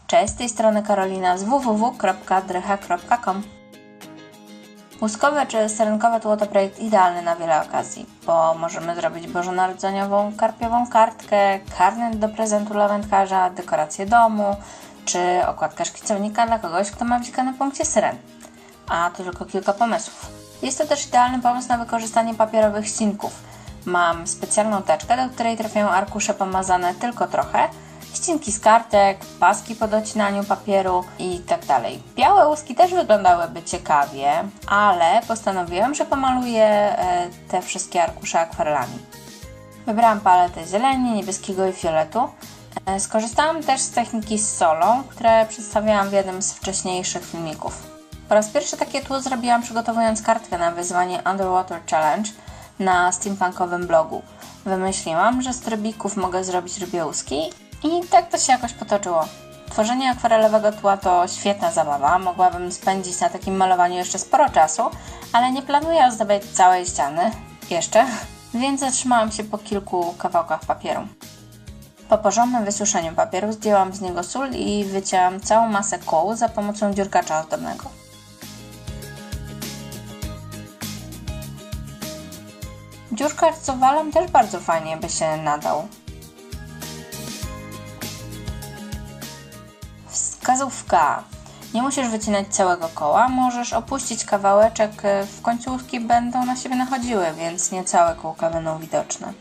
Cześć, z tej strony Karolina z www.drycha.com. Łuskowe czy serenkowe tło to projekt idealny na wiele okazji, bo możemy zrobić bożonarodzeniową karpiową kartkę, karnet do prezentu dla wędkarza, dekorację domu, czy okładkę szkicownika dla kogoś, kto ma wzikane na punkcie syren. A to tylko kilka pomysłów. Jest to też idealny pomysł na wykorzystanie papierowych ścinków. Mam specjalną teczkę, do której trafiają arkusze pomazane tylko trochę, ścinki z kartek, paski po docinaniu papieru i tak dalej. Białe łuski też wyglądałyby ciekawie, ale postanowiłam, że pomaluję te wszystkie arkusze akwarelami. Wybrałam paletę zieleni, niebieskiego i fioletu. Skorzystałam też z techniki z solą, które przedstawiałam w jednym z wcześniejszych filmików. Po raz pierwszy takie tło zrobiłam, przygotowując kartkę na wyzwanie Underwater Challenge na steampunkowym blogu. Wymyśliłam, że z trybików mogę zrobić rybiołuski i tak to się jakoś potoczyło. Tworzenie akwarelowego tła to świetna zabawa, mogłabym spędzić na takim malowaniu jeszcze sporo czasu, ale nie planuję ozdabiać całej ściany jeszcze, więc zatrzymałam się po kilku kawałkach papieru. Po porządnym wysuszeniu papieru zdjęłam z niego sól i wycięłam całą masę kół za pomocą dziurkacza ozdobnego. Dziurkacz z owalem też bardzo fajnie by się nadał. Wskazówka. Nie musisz wycinać całego koła, możesz opuścić kawałeczek, w końcu łuski będą na siebie nachodziły, więc nie całe kółka będą widoczne.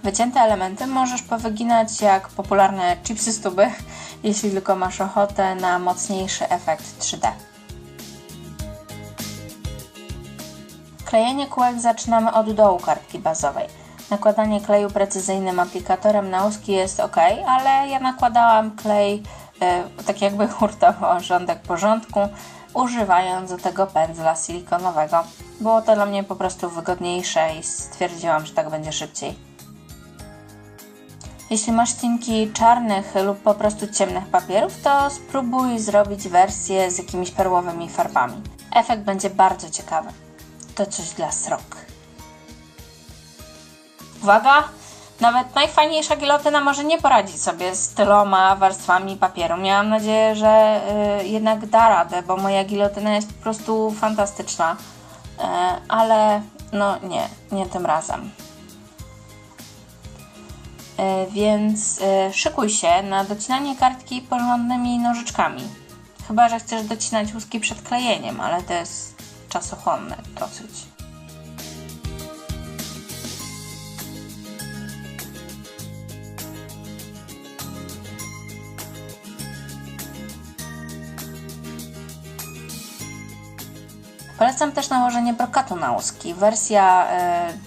Wycięte elementy możesz powyginać jak popularne chipsy z tuby, jeśli tylko masz ochotę na mocniejszy efekt 3D. Klejenie kółek zaczynamy od dołu kartki bazowej. Nakładanie kleju precyzyjnym aplikatorem na łuski jest ok, ale ja nakładałam klej tak jakby hurtowo, rządek po rządku, używając do tego pędzla silikonowego. Było to dla mnie po prostu wygodniejsze i stwierdziłam, że tak będzie szybciej. Jeśli masz ścinki czarnych lub po prostu ciemnych papierów, to spróbuj zrobić wersję z jakimiś perłowymi farbami. Efekt będzie bardzo ciekawy. To coś dla srok. Uwaga! Nawet najfajniejsza gilotyna może nie poradzić sobie z tyloma warstwami papieru. Miałam nadzieję, że jednak da radę, bo moja gilotyna jest po prostu fantastyczna. Ale no nie tym razem. Więc szykuj się na docinanie kartki porządnymi nożyczkami. Chyba że chcesz docinać łuski przed klejeniem, ale to jest czasochłonne dosyć. Polecam też nałożenie brokatu na łuski. Wersja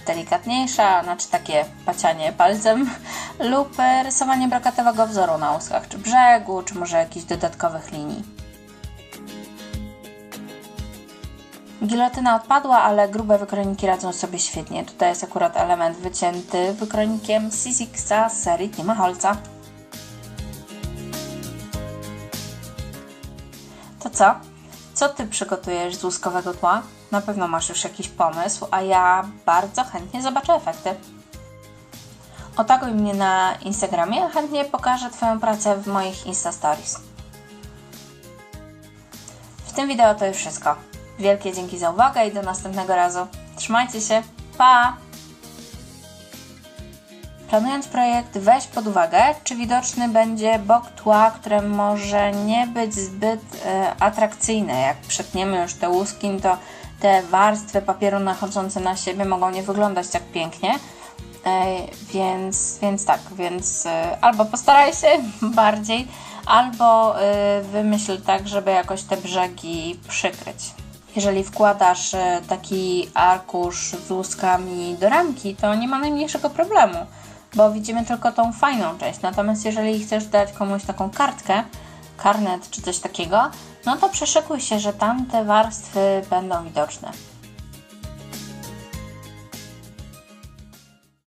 delikatniejsza, znaczy takie pacianie palcem lub rysowanie brokatowego wzoru na łuskach, czy brzegu, czy może jakichś dodatkowych linii. Gilotyna odpadła, ale grube wykrojniki radzą sobie świetnie. Tutaj jest akurat element wycięty wykrojnikiem Sisiksa z serii Tima Holca. To co? Co Ty przygotujesz z łuskowego tła? Na pewno masz już jakiś pomysł, a ja bardzo chętnie zobaczę efekty. Otaguj mnie na Instagramie, a chętnie pokażę Twoją pracę w moich Insta Stories. W tym wideo to już wszystko. Wielkie dzięki za uwagę i do następnego razu. Trzymajcie się, pa! Planując projekt, weź pod uwagę, czy widoczny będzie bok tła, które może nie być zbyt atrakcyjne. Jak przetniemy już te łuski, to te warstwy papieru nachodzące na siebie mogą nie wyglądać tak pięknie. Więc albo postaraj się bardziej, albo wymyśl tak, żeby jakoś te brzegi przykryć. Jeżeli wkładasz taki arkusz z łuskami do ramki, to nie ma najmniejszego problemu, bo widzimy tylko tą fajną część. Natomiast jeżeli chcesz dać komuś taką kartkę, karnet czy coś takiego, no to przeszykuj się, że tamte warstwy będą widoczne.